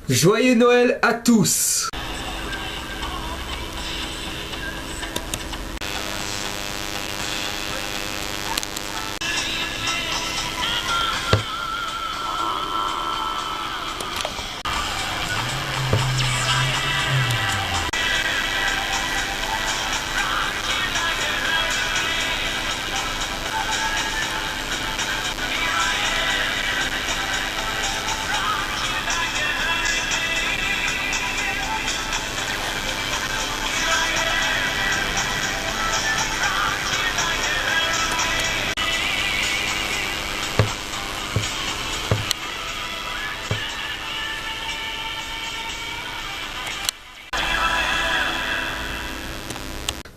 Joyeux Noël à tous!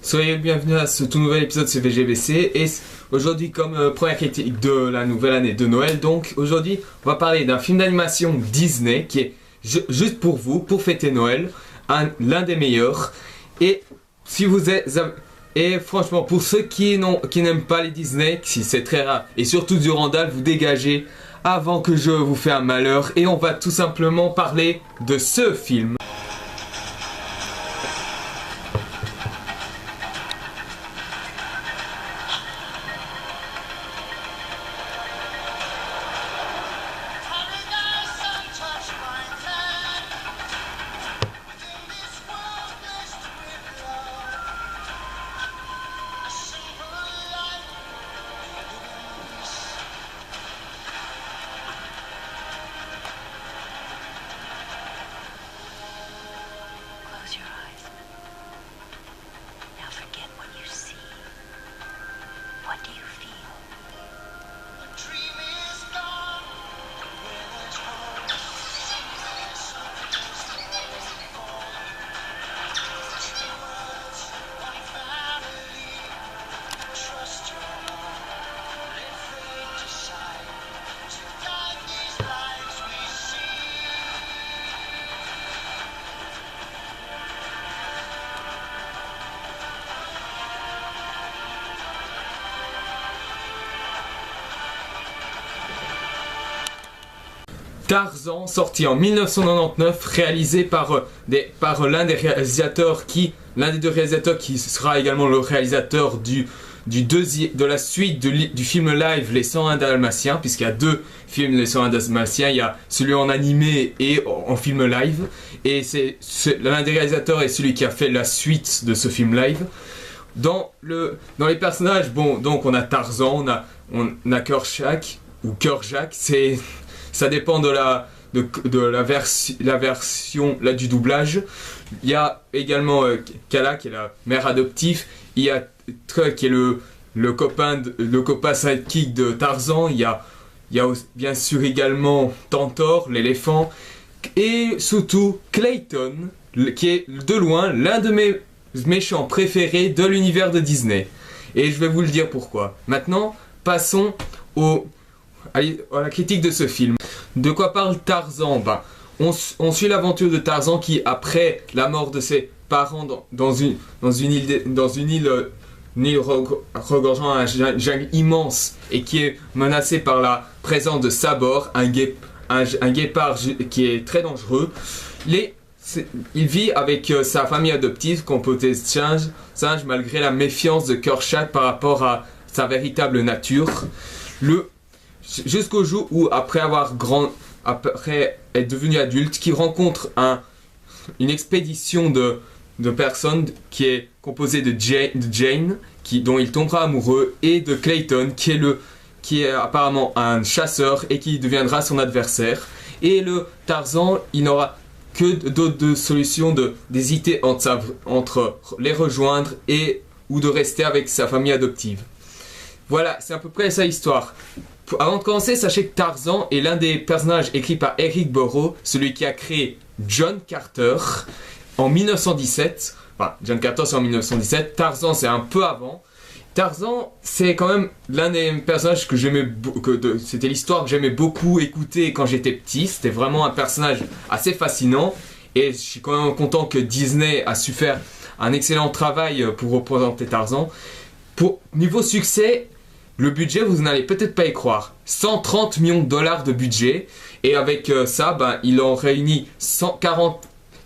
Soyez le bienvenu à ce tout nouvel épisode sur VGBC et aujourd'hui comme première critique de la nouvelle année de Noël, donc aujourd'hui on va parler d'un film d'animation Disney qui est juste pour vous, pour fêter Noël, l'un des meilleurs et si vous êtes... Et franchement pour ceux qui n'aiment pas les Disney, si c'est très rare et surtout du Randall, vous dégagez avant que je vous fasse un malheur et on va tout simplement parler de ce film. Tarzan, sorti en 1999, réalisé par l'un des deux réalisateurs qui sera également le réalisateur de la suite du film live Les 101 Dalmatiens, puisqu'il y a deux films Les 101 Dalmatiens, il y a celui en animé et en film live, et l'un des réalisateurs est celui qui a fait la suite de ce film live. Dans les personnages, bon, donc on a Tarzan, on a Kerchak, ou Kerchak, ça dépend de la version là, du doublage. Il y a également Kala qui est la mère adoptive. Il y a Truck qui est le copain sidekick de Tarzan. Il y a bien sûr également Tantor, l'éléphant. Et surtout Clayton, qui est de loin l'un de mes méchants préférés de l'univers de Disney. Et je vais vous le dire pourquoi. Maintenant, passons à la critique de ce film. De quoi parle Tarzan? On suit l'aventure de Tarzan qui, après la mort de ses parents dans une île regorgeant un jungle immense et qui est menacée par la présence de Sabor, un guépard qui est très dangereux. Il vit avec sa famille adoptive composée de singes malgré la méfiance de Kerchak par rapport à sa véritable nature. Jusqu'au jour où, après être devenu adulte, qui rencontre une expédition de personnes qui est composée de Jane, dont il tombera amoureux, et de Clayton, qui est apparemment un chasseur et qui deviendra son adversaire. Et le Tarzan, il n'aura que d'autres solutions d'hésiter entre les rejoindre ou de rester avec sa famille adoptive. Voilà, c'est à peu près sa histoire. Avant de commencer, sachez que Tarzan est l'un des personnages écrits par Eric Burrow, celui qui a créé John Carter en 1917. Enfin, John Carter c'est en 1917, Tarzan c'est un peu avant. Tarzan, c'est quand même l'un des personnages que j'aimais beaucoup, c'était l'histoire que j'aimais beaucoup écouter quand j'étais petit. C'était vraiment un personnage assez fascinant et je suis quand même content que Disney a su faire un excellent travail pour représenter Tarzan. Niveau succès, Le budget, vous n'allez peut-être pas y croire. 130 millions de dollars de budget. Et avec ça, ben, ils ont réuni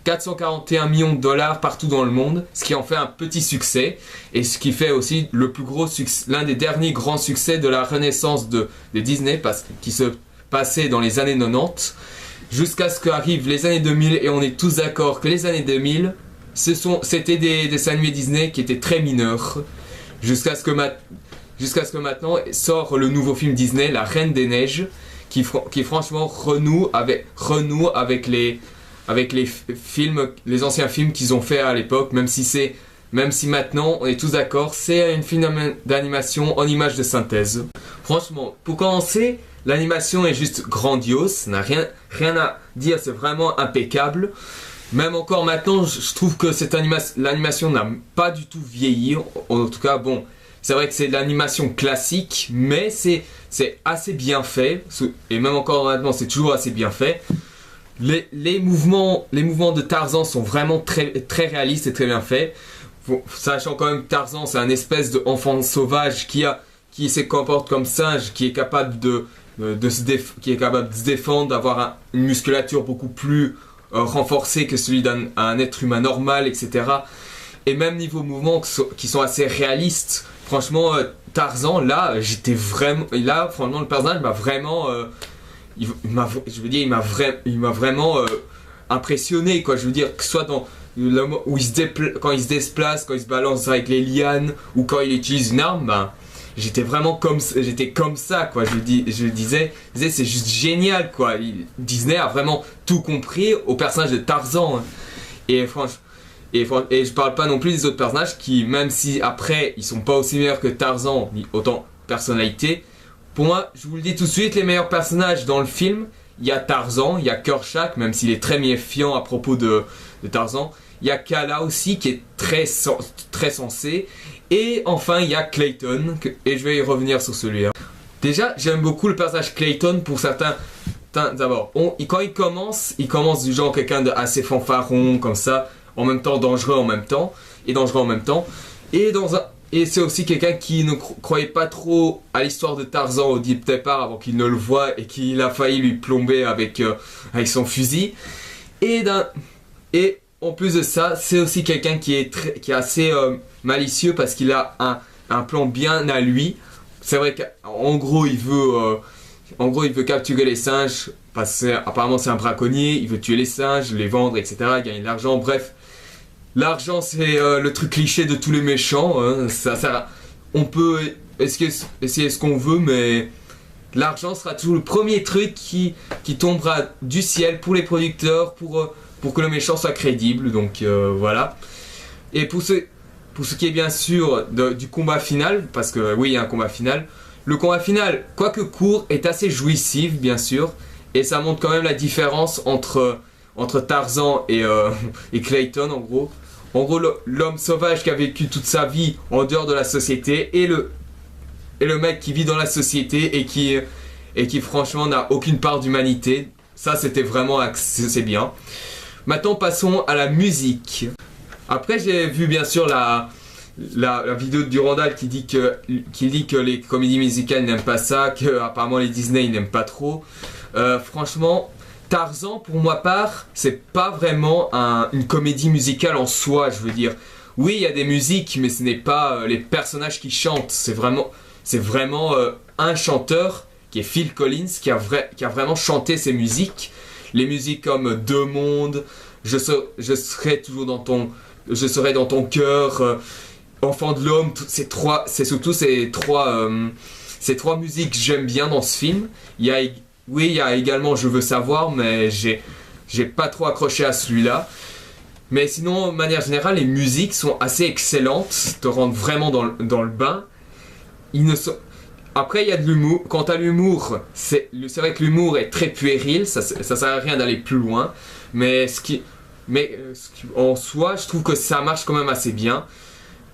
441 millions de dollars partout dans le monde, ce qui en fait un petit succès et ce qui fait aussi le plus gros succès, l'un des derniers grands succès de la renaissance de Disney qui se passait dans les années 90 jusqu'à ce qu'arrivent les années 2000 et on est tous d'accord que les années 2000 c'était des dessins animés Disney qui étaient très mineurs jusqu'à ce que maintenant sort le nouveau film Disney, La Reine des Neiges, qui franchement renoue avec les films, les anciens films qu'ils ont fait à l'époque, même si maintenant, on est tous d'accord, c'est un film d'animation en images de synthèse. Franchement, pour commencer, l'animation est juste grandiose, ça n'a rien à dire, c'est vraiment impeccable. Même encore maintenant, je trouve que l'animation n'a pas du tout vieilli. En tout cas, bon, c'est vrai que c'est de l'animation classique, mais c'est assez bien fait. Et même encore maintenant, c'est toujours assez bien fait. Les mouvements de Tarzan sont vraiment très, très réalistes et très bien faits. Sachant quand même que Tarzan, c'est un espèce d'enfant sauvage qui se comporte comme singe, qui est capable de se défendre, d'avoir une musculature beaucoup plus renforcée que celui d'un être humain normal, etc. Et même niveau mouvement qui sont assez réalistes. Franchement, Tarzan, là, franchement, le personnage m'a vraiment... il m'a vraiment impressionné, quoi. Je veux dire, que ce soit dans quand il se déplace, quand il se balance avec les lianes ou quand il utilise une arme, ben, j'étais comme ça, quoi. Je disais c'est juste génial, quoi. Disney a vraiment tout compris au personnage de Tarzan, hein. Et franchement, et je parle pas non plus des autres personnages qui, même si après ils sont pas aussi meilleurs que Tarzan ni autant personnalité, pour moi, je vous le dis tout de suite, les meilleurs personnages dans le film, il y a Tarzan, il y a Kerchak, même s'il est très méfiant à propos de Tarzan. Il y a Kala aussi, qui est très sensé. Et enfin, il y a Clayton, et je vais y revenir sur celui-là. Déjà, j'aime beaucoup le personnage Clayton pour certains. D'abord, quand il commence du genre quelqu'un d'assez fanfaron, comme ça, en même temps dangereux en même temps. Et c'est aussi quelqu'un qui ne croyait pas trop à l'histoire de Tarzan au départ avant qu'il ne le voie et qu'il a failli lui plomber avec son fusil. Et en plus de ça, c'est aussi quelqu'un qui est assez malicieux parce qu'il a un plan bien à lui. C'est vrai qu'en gros, il veut capturer les singes parce qu'apparemment c'est un braconnier, il veut tuer les singes, les vendre, etc., gagner de l'argent, bref. L'argent, c'est le truc cliché de tous les méchants, hein. On peut essayer ce qu'on veut, mais l'argent sera toujours le premier truc qui tombera du ciel pour les producteurs, pour que le méchant soit crédible, donc voilà. Et pour ce qui est bien sûr du combat final, parce que oui, il y a un combat final, le combat final, quoique court, est assez jouissif, bien sûr, et ça montre quand même la différence entre Tarzan et Clayton, en gros. En gros, l'homme sauvage qui a vécu toute sa vie en dehors de la société et le mec qui vit dans la société et qui franchement n'a aucune part d'humanité. Ça, c'était vraiment c'est bien. Maintenant, passons à la musique. Après, j'ai vu bien sûr la vidéo de Durandal qui dit que les comédies musicales n'aiment pas ça, que apparemment les Disney ils n'aiment pas trop. Franchement, Tarzan, pour ma part, c'est pas vraiment une comédie musicale en soi, je veux dire. Oui, il y a des musiques, mais ce n'est pas les personnages qui chantent. C'est vraiment un chanteur, qui est Phil Collins, qui a vraiment chanté ces musiques. Les musiques comme Deux mondes, je serai dans ton cœur, Enfant de l'homme, c'est surtout ces trois musiques que j'aime bien dans ce film. Il y a également Je veux savoir, mais j'ai pas trop accroché à celui-là. Mais sinon, de manière générale, les musiques sont assez excellentes, te rendent vraiment dans le bain. Après, il y a de l'humour. Quant à l'humour, c'est vrai que l'humour est très puéril, ça sert à rien d'aller plus loin. Mais en soi, je trouve que ça marche quand même assez bien.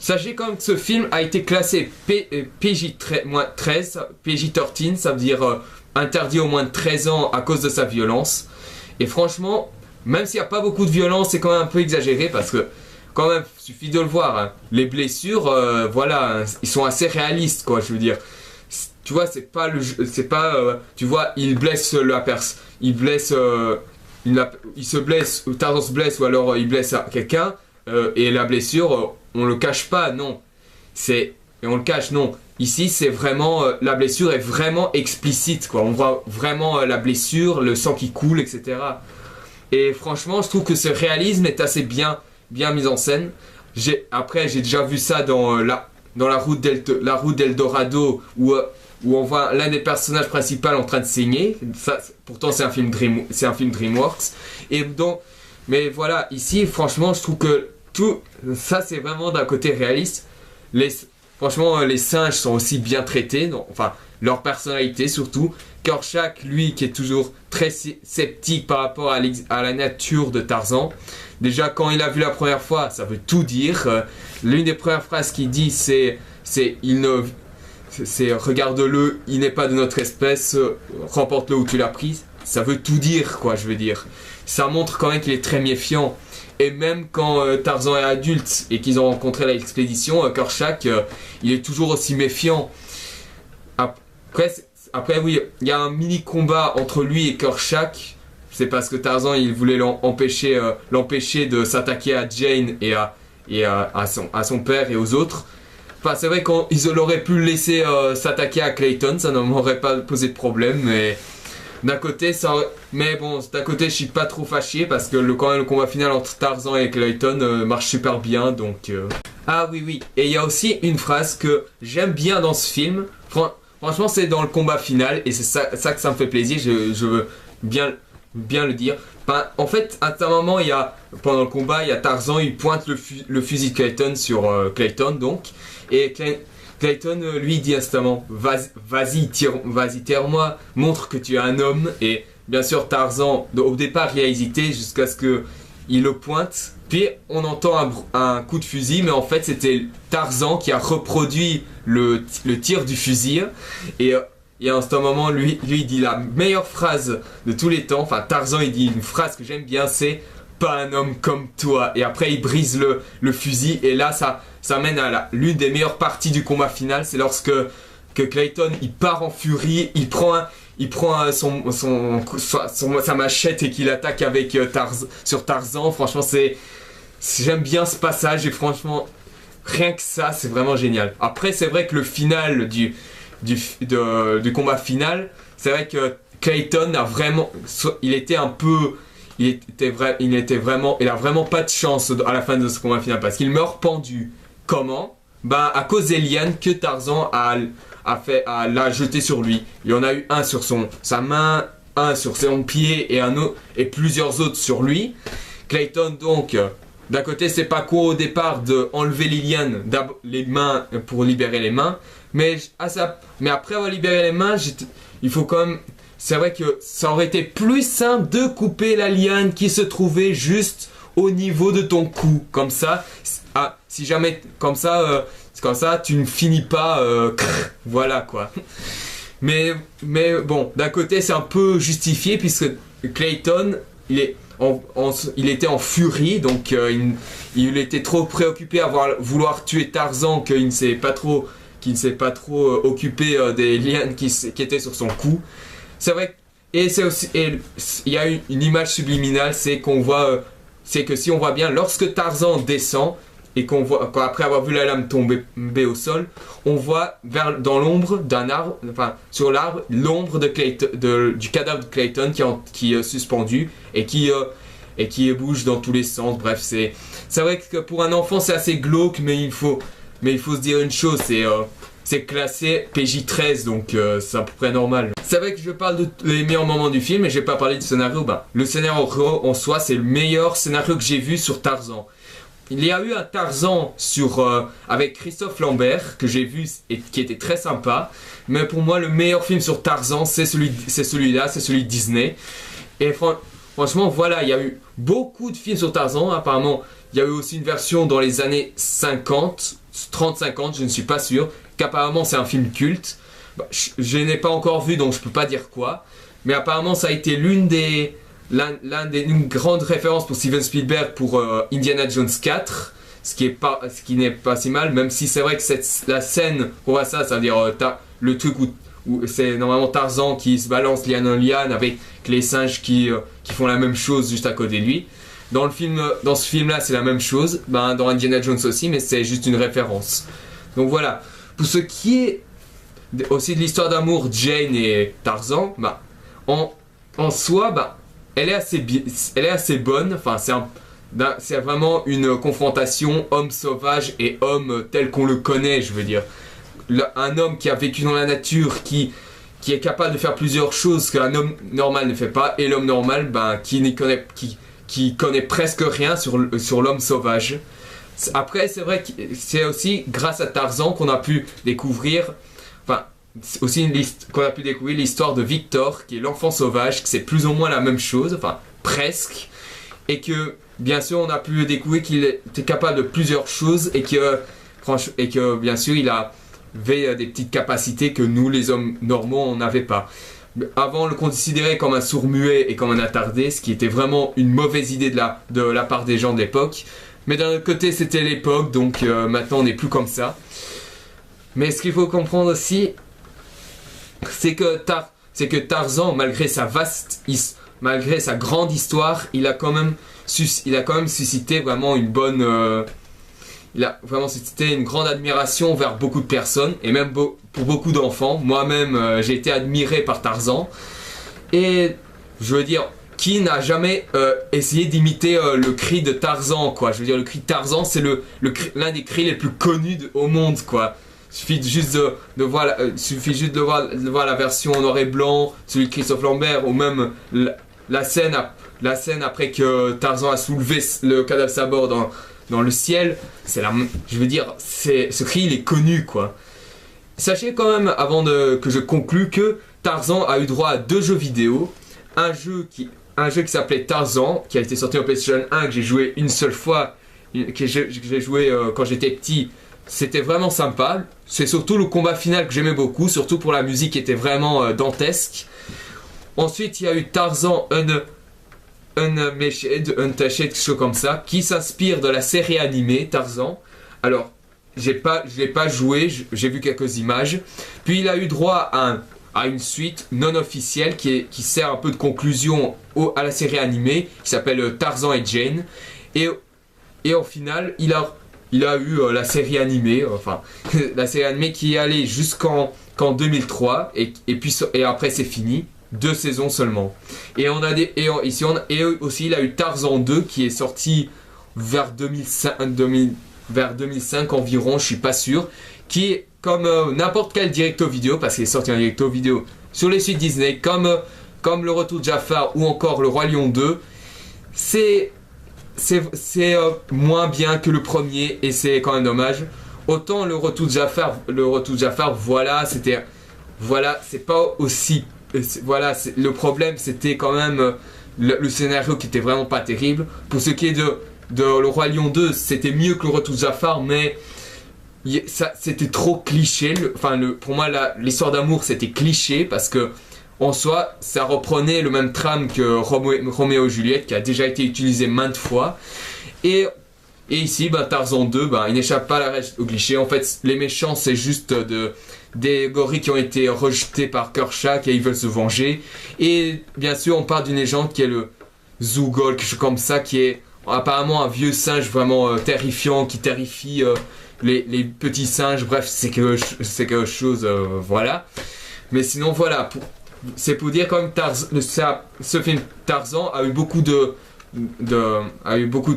Sachez quand même que ce film a été classé PJ-13, ça veut dire interdit au moins de 13 ans à cause de sa violence. Et franchement, même s'il n'y a pas beaucoup de violence, c'est quand même un peu exagéré parce que quand même, il suffit de le voir, hein. Les blessures, voilà, ils sont assez réalistes, quoi, je veux dire. tu vois, c'est pas, tu vois, il blesse la personne, il blesse, il se blesse, Tarzan se blesse ou alors il blesse quelqu'un et la blessure, on le cache pas, non, et on le cache, non. Ici, c'est vraiment, la blessure est vraiment explicite, quoi. On voit vraiment la blessure, le sang qui coule, etc. Et franchement, je trouve que ce réalisme est assez bien mis en scène. Après, j'ai déjà vu ça dans la route d'Eldorado où on voit l'un des personnages principaux en train de saigner. Ça, pourtant, c'est un film DreamWorks. Mais voilà, ici, franchement, je trouve que tout ça, c'est vraiment d'un côté réaliste. Franchement, les singes sont aussi bien traités, enfin, leur personnalité surtout. Korchak, lui, qui est toujours très sceptique par rapport à la nature de Tarzan. Déjà, quand il l'a vu la première fois, ça veut tout dire. L'une des premières phrases qu'il dit, c'est regarde-le, il n'est pas de notre espèce, remporte-le où tu l'as pris. Ça veut tout dire, quoi, je veux dire. Ça montre quand même qu'il est très méfiant. Et même quand Tarzan est adulte et qu'ils ont rencontré l'expédition, Korchak, il est toujours aussi méfiant. Après oui, il y a un mini combat entre lui et Korchak. C'est parce que Tarzan, il voulait l'empêcher de s'attaquer à Jane et à son père et aux autres. Enfin, c'est vrai qu'ils auraient pu le laisser s'attaquer à Clayton, ça ne m'aurait pas posé de problème, mais d'un côté, je suis pas trop fâché parce que quand même, le combat final entre Tarzan et Clayton marche super bien, donc... Ah oui, et il y a aussi une phrase que j'aime bien dans ce film. Franchement, c'est dans le combat final et c'est ça que ça me fait plaisir, je veux bien le dire. En fait, à un moment, pendant le combat, il y a Tarzan, il pointe le fusil de Clayton sur Clayton, donc, et Clayton lui dit instamment vas-y, tire-moi, montre que tu es un homme. Et bien sûr, Tarzan, au départ, il a hésité jusqu'à ce qu'il le pointe. Puis on entend un coup de fusil, mais en fait, c'était Tarzan qui a reproduit le tir du fusil. Et à ce moment, lui, il dit la meilleure phrase de tous les temps. Enfin, Tarzan, il dit une phrase que j'aime bien, c'est pas un homme comme toi. Et après, il brise le fusil. Et là, ça mène à l'une des meilleures parties du combat final. C'est lorsque Clayton, il part en furie, il prend sa machette et qu'il attaque avec sur Tarzan. Franchement, j'aime bien ce passage et franchement, rien que ça, c'est vraiment génial. Après, c'est vrai que le final du combat final, c'est vrai que Clayton a vraiment, il a vraiment pas de chance à la fin de ce combat final parce qu'il meurt pendu. Comment? À cause des lianes que Tarzan l'a jeté sur lui. Il y en a eu un sur sa main, un sur son pied et plusieurs autres sur lui. Clayton donc, d'un côté c'est pas court au départ de enlever les lianes, les mains pour libérer les mains, mais après avoir libéré les mains, il faut quand même, c'est vrai que ça aurait été plus simple de couper la liane qui se trouvait juste au niveau de ton cou, comme ça, si jamais comme ça tu ne finis pas, voilà quoi. Mais bon, d'un côté c'est un peu justifié puisque Clayton il était en furie, donc il était trop préoccupé à vouloir tuer Tarzan qu'il ne s'est pas trop occupé des lianes qui étaient sur son cou. C'est vrai, et il y a une image subliminale, c'est que si on voit bien, lorsque Tarzan descend et après avoir vu la lame tomber au sol, on voit dans l'ombre d'un arbre, enfin sur l'arbre, l'ombre du cadavre de Clayton qui est suspendu et qui bouge dans tous les sens. Bref, c'est vrai que pour un enfant c'est assez glauque, mais il faut se dire une chose, c'est classé PJ-13, donc c'est à peu près normal. C'est vrai que je parle des meilleurs moments du film et je vais pas parler du scénario. Le scénario en soi, c'est le meilleur scénario que j'ai vu sur Tarzan. Il y a eu un Tarzan avec Christophe Lambert que j'ai vu et qui était très sympa. Mais pour moi, le meilleur film sur Tarzan, c'est celui-là, c'est celui de Disney. Et franchement, voilà, il y a eu beaucoup de films sur Tarzan. Apparemment, il y a eu aussi une version dans les années 50, 30-50, je ne suis pas sûr. Qu'apparemment, c'est un film culte. Je n'ai pas encore vu, donc je peux pas dire quoi. Mais apparemment, ça a été une grande référence pour Steven Spielberg pour Indiana Jones 4, ce qui n'est pas si mal, même si c'est vrai que la scène, on voit ça, c'est-à-dire le truc où c'est normalement Tarzan qui se balance liane en liane avec les singes qui font la même chose juste à côté de lui. Dans ce film-là, c'est la même chose. Ben, dans Indiana Jones aussi, mais c'est juste une référence. Donc voilà. Pour ce qui est aussi de l'histoire d'amour Jane et Tarzan, ben, en soi, ben, elle est assez bonne. Enfin, c'est vraiment une confrontation homme sauvage et homme tel qu'on le connaît, je veux dire. Un homme qui a vécu dans la nature, qui est capable de faire plusieurs choses qu'un homme normal ne fait pas, et l'homme normal, ben, qui connaît presque rien sur l'homme sauvage. Après, c'est vrai que c'est aussi grâce à Tarzan qu'on a pu découvrir, enfin, aussi qu'on a pu découvrir l'histoire de Victor, qui est l'enfant sauvage, que c'est plus ou moins la même chose, enfin, presque, et que, bien sûr, on a pu découvrir qu'il était capable de plusieurs choses, et que bien sûr, il avait des petites capacités que nous, les hommes normaux, on n'avait pas. Avant, on le considérait comme un sourd-muet et comme un attardé, ce qui était vraiment une mauvaise idée de la part des gens de l'époque. Mais d'un autre côté, c'était l'époque, donc maintenant on n'est plus comme ça. Mais ce qu'il faut comprendre aussi, c'est que Tarzan, malgré sa grande histoire, il a quand même suscité vraiment il a vraiment suscité une grande admiration vers beaucoup de personnes, et même pour beaucoup d'enfants. Moi-même, j'ai été admiré par Tarzan. Et je veux dire, qui n'a jamais essayé d'imiter le cri de Tarzan, quoi. Je veux dire, le cri de Tarzan, c'est l'un des cris les plus connus au monde, quoi. Il suffit juste de voir la version en noir et blanc, celui de Christophe Lambert, ou même la scène après que Tarzan a soulevé le cadavre Sabor dans le ciel. Je veux dire, ce cri, il est connu, quoi. Sachez quand même, avant que je conclue, que Tarzan a eu droit à 2 jeux vidéo. Un jeu qui s'appelait Tarzan, qui a été sorti en PlayStation 1, que j'ai joué une seule fois, que j'ai joué quand j'étais petit. C'était vraiment sympa. C'est surtout le combat final que j'aimais beaucoup, surtout pour la musique qui était vraiment dantesque. Ensuite, il y a eu Tarzan Unmatched, quelque chose comme ça, qui s'inspire de la série animée Tarzan. Alors, je l'ai pas joué, j'ai vu quelques images. Puis il a eu droit à une suite non officielle qui sert un peu de conclusion à la série animée, qui s'appelle Tarzan et Jane. Et au final, il a eu la série animée, enfin la série animée qui est allée jusqu'en 2003, et après c'est fini. 2 saisons seulement. Et aussi il a eu Tarzan 2 qui est sorti vers 2005 environ, je suis pas sûr, qui est comme n'importe quel directo vidéo, parce qu'il est sorti en directo vidéo sur les suites Disney, comme le Retour de Jafar ou encore le Roi Lion 2. C'est moins bien que le premier, et c'est quand même dommage. Autant le Retour de Jafar, c'est pas aussi. Le problème, c'était quand même le scénario qui était vraiment pas terrible. Pour ce qui est de Le Roi Lion 2, c'était mieux que le Retour de Jafar, mais c'était trop cliché. Pour moi, l'histoire d'amour, c'était cliché, parce que en soi, ça reprenait le même trame que Roméo et Juliette, qui a déjà été utilisé maintes fois. Et ici, Tarzan 2, il n'échappe pas à la règle au cliché. En fait, les méchants, c'est juste des gorilles qui ont été rejetés par Kershak et ils veulent se venger. Et bien sûr, on parle d'une légende qui est le Zougol, quelque chose comme ça, qui est apparemment un vieux singe vraiment terrifiant, qui terrifie les petits singes. Bref, c'est quelque chose, voilà. Mais sinon, voilà. C'est pour dire quand même ce film Tarzan a eu beaucoup de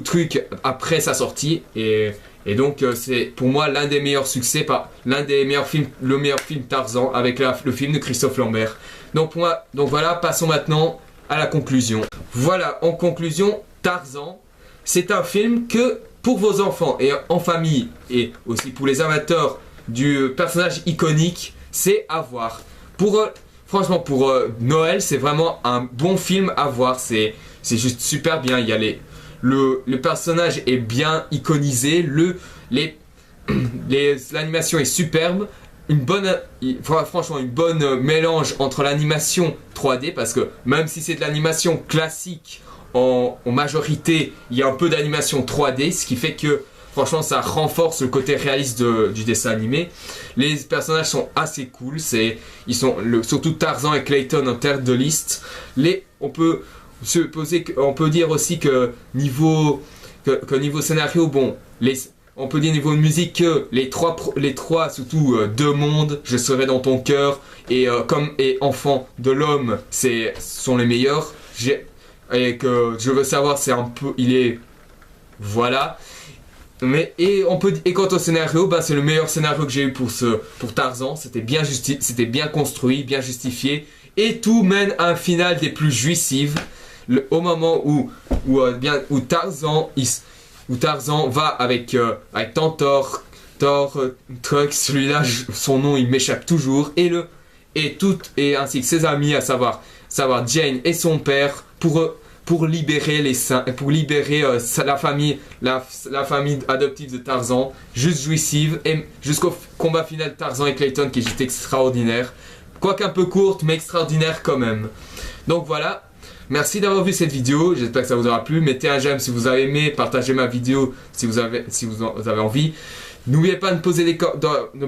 trucs après sa sortie, et donc c'est pour moi l'un des meilleurs succès, le meilleur film Tarzan, avec le film de Christophe Lambert. Donc voilà, passons maintenant à la conclusion. Voilà, en conclusion, Tarzan, c'est un film que pour vos enfants et en famille, et aussi pour les amateurs du personnage iconique, c'est à voir. Franchement, pour Noël, c'est vraiment un bon film à voir. C'est juste super bien. Le personnage est bien iconisé. L'animation est superbe. Franchement, une bonne mélange entre l'animation 3D, parce que même si c'est de l'animation classique en majorité, il y a un peu d'animation 3D, ce qui fait que franchement ça renforce le côté réaliste du dessin animé. Les personnages sont assez cool, surtout Tarzan et Clayton en tête de liste. On peut dire aussi que niveau scénario, bon, on peut dire niveau de musique que les trois surtout Deux mondes, Je serai dans ton cœur et Enfant de l'homme sont les meilleurs. Et que je veux savoir, voilà. Et quant au scénario, c'est le meilleur scénario que j'ai eu pour Tarzan. C'était bien construit, bien justifié, et tout mène à un final des plus jouissifs. Au moment où Tarzan va avec Thor Truck, celui-là, son nom il m'échappe toujours, et ainsi que ses amis, à savoir Jane et son père, pour libérer la famille adoptive de Tarzan, juste jouissive, et jusqu'au combat final de Tarzan et Clayton qui est juste extraordinaire, quoique un peu courte mais extraordinaire quand même. Donc voilà, merci d'avoir vu cette vidéo, j'espère que ça vous aura plu. Mettez un j'aime si vous avez aimé, partagez ma vidéo si vous avez envie. N'oubliez pas de me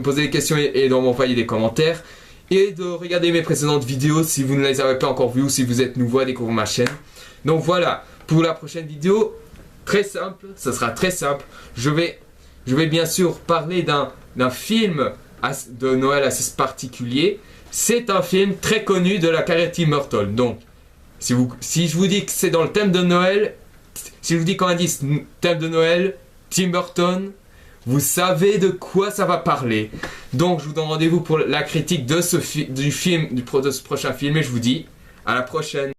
poser des questions et de m'envoyer des commentaires, et de regarder mes précédentes vidéos si vous ne les avez pas encore vues ou si vous êtes nouveau à découvrir ma chaîne. Donc voilà, pour la prochaine vidéo, ça sera très simple. Je vais bien sûr parler d'un film de Noël assez particulier. C'est un film très connu de la carrière Tim Burton. Donc, si je vous dis que c'est dans le thème de Noël, si je vous dis quand on dit thème de Noël, Tim Burton, vous savez de quoi ça va parler. Donc, je vous donne rendez-vous pour la critique de ce prochain film, et je vous dis à la prochaine.